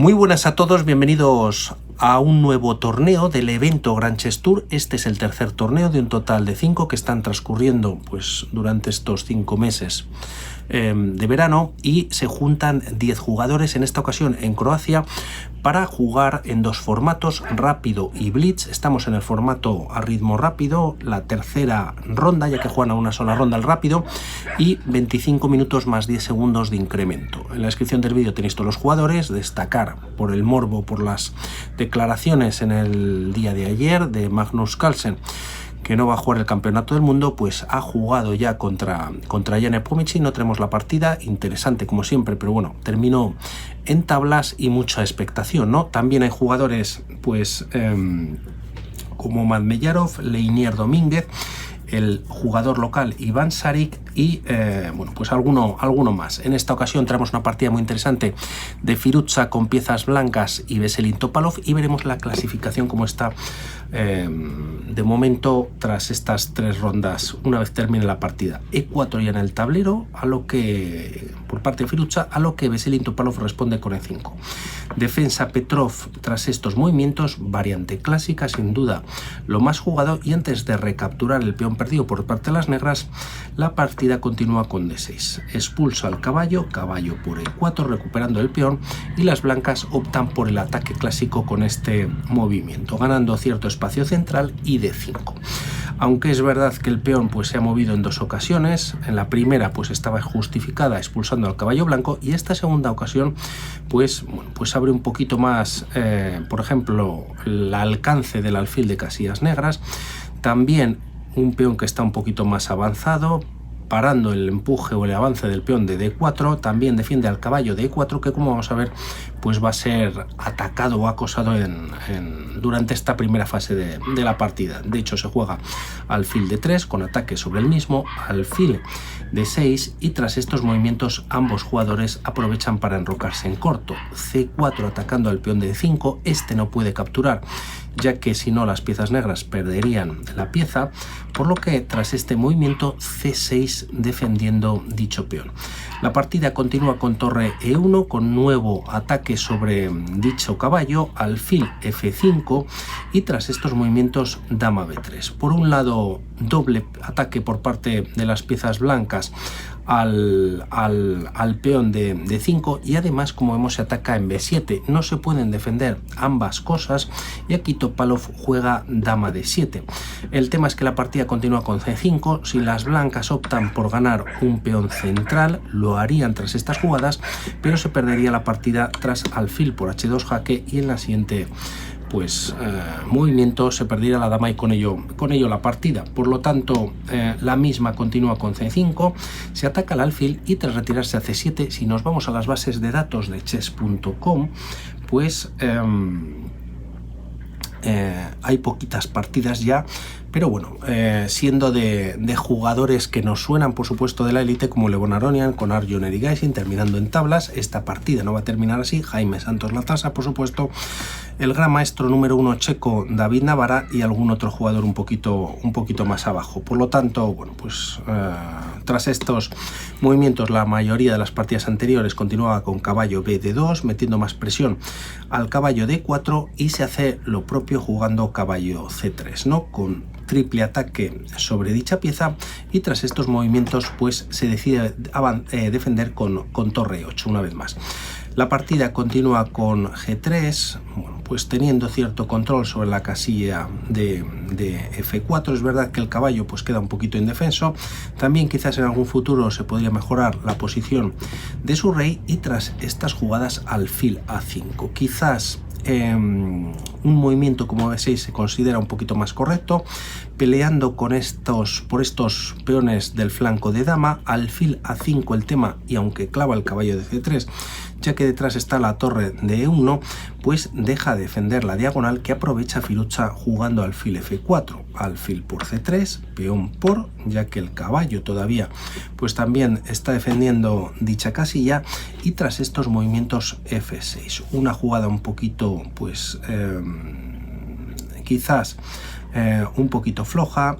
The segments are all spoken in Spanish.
Muy buenas a todos, bienvenidos a un nuevo torneo del evento Grand Chess Tour. Este es el tercer torneo de un total de 5 que están transcurriendo durante estos 5 meses de verano, y se juntan 10 jugadores en esta ocasión en Croacia para jugar en dos formatos, rápido y blitz. Estamos en el formato a ritmo rápido, la tercera ronda, ya que juegan a una sola ronda el rápido, y 25 minutos más 10 segundos de incremento. En la descripción del vídeo tenéis todos los jugadores. Destacar por el morbo, por las declaraciones en el día de ayer de Magnus Carlsen, que no va a jugar el campeonato del mundo, pues ha jugado ya contra Jan Nepomniachtchi. No tenemos la partida, interesante como siempre, pero bueno, terminó en tablas y mucha expectación, ¿no? También hay jugadores como Madmeyarov, Leinier Domínguez, el jugador local Iván Sarik y pues alguno más. En esta ocasión traemos una partida muy interesante de Firouzja con piezas blancas y Veselin Topalov, y veremos la clasificación como está de momento tras estas 3 rondas una vez termine la partida. E4 ya en el tablero, a lo que por parte de Firouzja, a lo que Veselin Topalov responde con E5. Defensa Petrov tras estos movimientos, variante clásica sin duda lo más jugado, y antes de recapturar el peón perdido por parte de las negras, la partida continúa con D6. Expulsa al caballo, caballo por E4 recuperando el peón, y las blancas optan por el ataque clásico con este movimiento, ganando cierto espacio central, y D5. Aunque es verdad que el peón se ha movido en 2 ocasiones, en la primera estaba justificada expulsando al caballo blanco, y esta segunda ocasión pues abre un poquito más, por ejemplo, el alcance del alfil de casillas negras. También un peón que está un poquito más avanzado, parando el empuje o el avance del peón de D4. También defiende al caballo de E4, que como vamos a ver va a ser atacado o acosado durante esta primera fase de la partida. De hecho, se juega alfil de 3 con ataque sobre el mismo, alfil de 6, y tras estos movimientos ambos jugadores aprovechan para enrocarse en corto. C4 atacando al peón de E5, este no puede capturar, ya que si no las piezas negras perderían la pieza, por lo que tras este movimiento C6 defendiendo dicho peón. La partida continúa con torre E1 con nuevo ataque sobre dicho caballo, alfil F5, y tras estos movimientos dama B3. Por un lado, doble ataque por parte de las piezas blancas al peón de 5, y además, como vemos, se ataca en B7. No se pueden defender ambas cosas, y aquí Topalov juega dama D7. El tema es que la partida continúa con C5. Si las blancas optan por ganar un peón central, lo harían tras estas jugadas, pero se perdería la partida tras alfil por H2 jaque, y en la siguiente movimiento se perdiera la dama y con ello la partida. Por lo tanto, la misma continúa con C5, se ataca al alfil, y tras retirarse a C7, si nos vamos a las bases de datos de chess.com, hay poquitas partidas ya, pero bueno, siendo de jugadores que nos suenan por supuesto de la élite, como Levon Aronian con Arjun Erigasin terminando en tablas. Esta partida no va a terminar así. Jaime Santos Latasa, por supuesto, el gran maestro número 1 checo David Navara, y algún otro jugador un poquito más abajo. Por lo tanto, tras estos movimientos, la mayoría de las partidas anteriores continuaba con caballo B de 2, metiendo más presión al caballo D4, y se hace lo propio jugando caballo C3, ¿no? Con triple ataque sobre dicha pieza, y tras estos movimientos se decide defender con torre 8 una vez más. La partida continúa con G3, teniendo cierto control sobre la casilla de F4. Es verdad que el caballo queda un poquito indefenso. También quizás en algún futuro se podría mejorar la posición de su rey, y tras estas jugadas alfil A5. Quizás un movimiento como B6 se considera un poquito más correcto, peleando por estos peones del flanco de dama. Alfil A5 el tema, y aunque clava el caballo de C3, ya que detrás está la torre de E1, deja de defender la diagonal, que aprovecha Firouzja jugando alfil F4, alfil por C3, peón por, ya que el caballo todavía también está defendiendo dicha casilla, y tras estos movimientos F6. Una jugada un poquito quizás un poquito floja.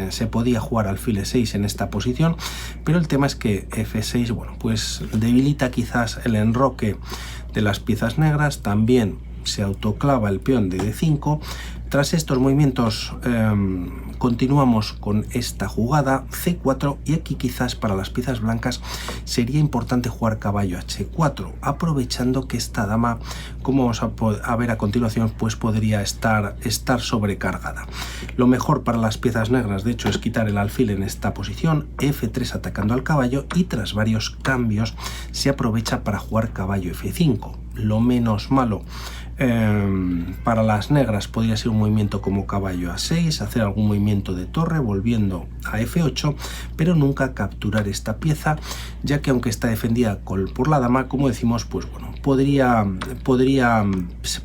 Se podía jugar alfil E6 en esta posición, pero el tema es que F6 debilita quizás el enroque de las piezas negras. También se autoclava el peón de D5. Tras estos movimientos continuamos con esta jugada C4, y aquí quizás para las piezas blancas sería importante jugar caballo H4, aprovechando que esta dama, como vamos a ver a continuación, pues podría estar sobrecargada. Lo mejor para las piezas negras, de hecho, es quitar el alfil en esta posición, F3 atacando al caballo, y tras varios cambios se aprovecha para jugar caballo F5. Lo menos malo para las negras podría ser un movimiento como caballo A6, hacer algún movimiento de torre volviendo a F8, pero nunca capturar esta pieza, ya que aunque está defendida por la dama, como decimos, pues bueno, podría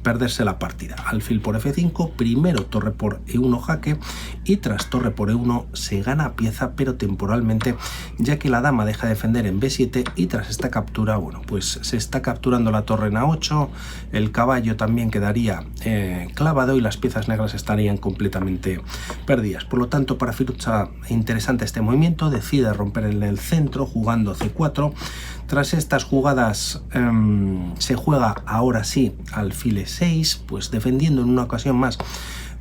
perderse la partida. Alfil por F5, primero torre por E1 jaque, y tras torre por E1 se gana pieza, pero temporalmente, ya que la dama deja de defender en B7, y tras esta captura, bueno, pues se está capturando la torre en A8, el caballo también quedaría clavado y las piezas negras estarían completamente perdidas. Por lo tanto, para Firouzja, interesante este movimiento, decide romper en el centro jugando C4. Tras estas jugadas se juega ahora sí alfil E6, pues defendiendo en una ocasión más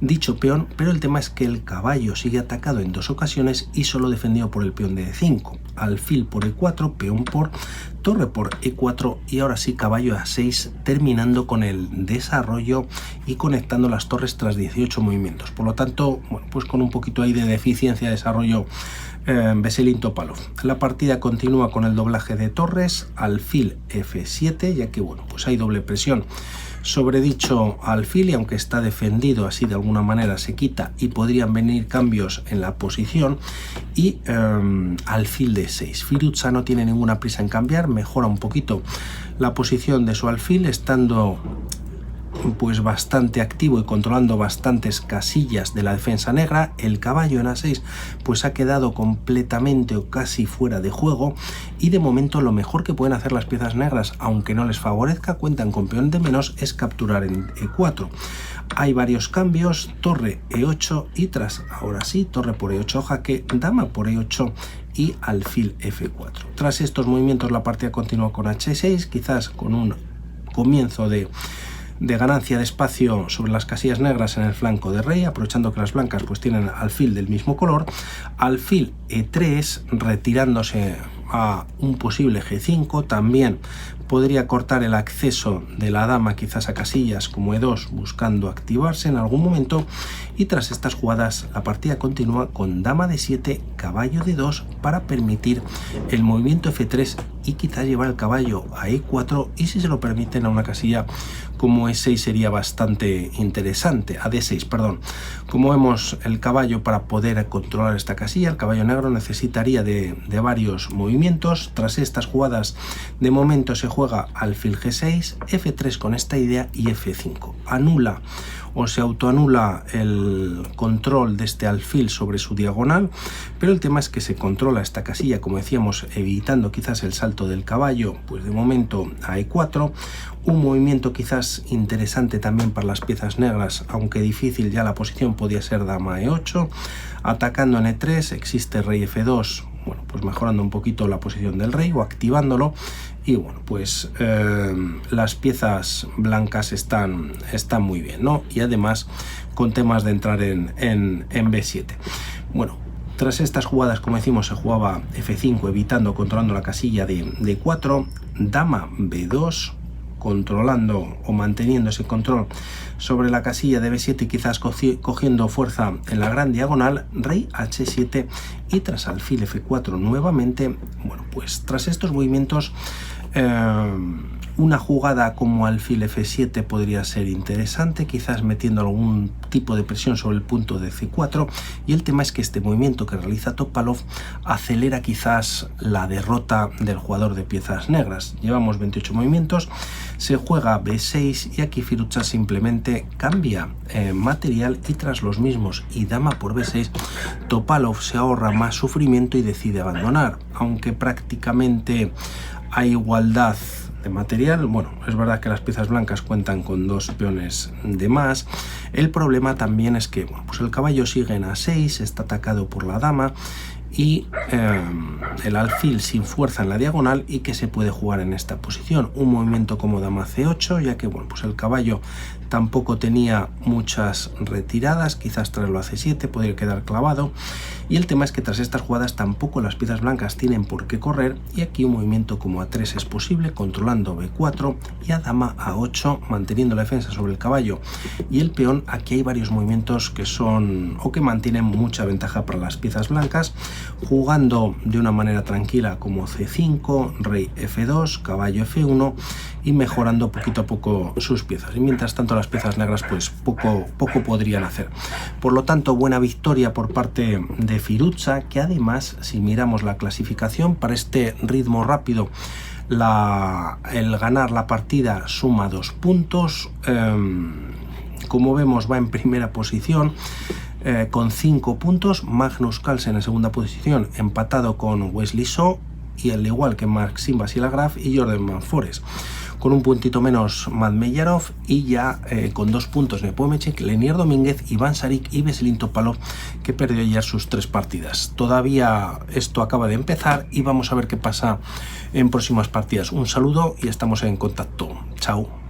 dicho peón, pero el tema es que el caballo sigue atacado en dos ocasiones y solo defendido por el peón de E5. Alfil por E4, peón por torre por E4, y ahora sí caballo A6, terminando con el desarrollo y conectando las torres tras 18 movimientos. Por lo tanto, bueno, pues con un poquito ahí de deficiencia de desarrollo Veselin Topalov. La partida continúa con el doblaje de torres, alfil F7, ya que bueno, pues hay doble presión sobre dicho alfil, y aunque está defendido así de alguna manera se quita y podrían venir cambios en la posición, y alfil D6. Firouzja no tiene ninguna prisa en cambiar, mejora un poquito la posición de su alfil, estando pues bastante activo y controlando bastantes casillas de la defensa negra. El caballo en A6 pues ha quedado completamente o casi fuera de juego, y de momento lo mejor que pueden hacer las piezas negras, aunque no les favorezca, cuentan con peón de menos, es capturar en E4. Hay varios cambios, torre E8, y tras ahora sí torre por E8 jaque, dama por E8 y alfil F4. Tras estos movimientos la partida continúa con H6, quizás con un comienzo de ganancia de espacio sobre las casillas negras en el flanco de rey, aprovechando que las blancas pues tienen alfil del mismo color. Alfil E3, retirándose a un posible G5, también podría cortar el acceso de la dama quizás a casillas como E2, buscando activarse en algún momento, y tras estas jugadas la partida continúa con dama D7, caballo D2 para permitir el movimiento F3 y quizás llevar el caballo a E4, y si se lo permiten a una casilla como E6 sería bastante interesante, a D6, perdón. Como vemos, el caballo, para poder controlar esta casilla, el caballo negro necesitaría de varios movimientos. Tras estas jugadas de momento se juega alfil G6, F3 con esta idea y F5. Anula o se autoanula el control de este alfil sobre su diagonal, pero el tema es que se controla esta casilla, como decíamos, evitando quizás el salto del caballo, pues de momento a E4. Un movimiento quizás interesante también para las piezas negras, aunque difícil ya la posición, podría ser dama E8, atacando en E3, existe rey F2, bueno, pues mejorando un poquito la posición del rey o activándolo, y bueno, pues las piezas blancas están muy bien, ¿no? Y además con temas de entrar en B7. Bueno, tras estas jugadas, como decimos, se jugaba F5, evitando, controlando la casilla de D4, dama B2, controlando o manteniendo ese control sobre la casilla de B7 y quizás cogiendo fuerza en la gran diagonal, rey H7, y tras alfil F4 nuevamente. Bueno, pues tras estos movimientos una jugada como alfil F7 podría ser interesante, quizás metiendo algún tipo de presión sobre el punto de C4, y el tema es que este movimiento que realiza Topalov acelera quizás la derrota del jugador de piezas negras. Llevamos 28 movimientos, se juega B6 y aquí Firouzja simplemente cambia material, y tras los mismos y dama por B6, Topalov se ahorra más sufrimiento y decide abandonar, aunque prácticamente hay igualdad de material. Bueno, es verdad que las piezas blancas cuentan con dos peones de más. El problema también es que bueno, pues el caballo sigue en A6, está atacado por la dama, y el alfil sin fuerza en la diagonal y que se puede jugar en esta posición. Un movimiento como dama c8, ya que bueno, pues el caballo tampoco tenía muchas retiradas, quizás traerlo a c7 podría quedar clavado, y el tema es que tras estas jugadas tampoco las piezas blancas tienen por qué correr, y aquí un movimiento como a3 es posible, controlando b4 y a dama a8, manteniendo la defensa sobre el caballo y el peón. Aquí hay varios movimientos que son o que mantienen mucha ventaja para las piezas blancas, jugando de una manera tranquila como c5, rey f2, caballo f1 y mejorando poquito a poco sus piezas, y mientras tanto las piezas negras pues poco podrían hacer. Por lo tanto, buena victoria por parte de Firouzja, que además, si miramos la clasificación para este ritmo rápido, el ganar la partida suma 2 puntos. Como vemos, va en primera posición con 5 puntos. Magnus Carlsen en segunda posición, empatado con Wesley So, y al igual que Maxim Vachier-Lagrave y Jordan Van Forest. Con un puntito menos Madmeyarov, y ya con 2 puntos Nepomniachtchi, Leinier Domínguez, Iván Sarik y Veselin Topalov, que perdió ya sus 3 partidas. Todavía esto acaba de empezar y vamos a ver qué pasa en próximas partidas. Un saludo y estamos en contacto. Chao.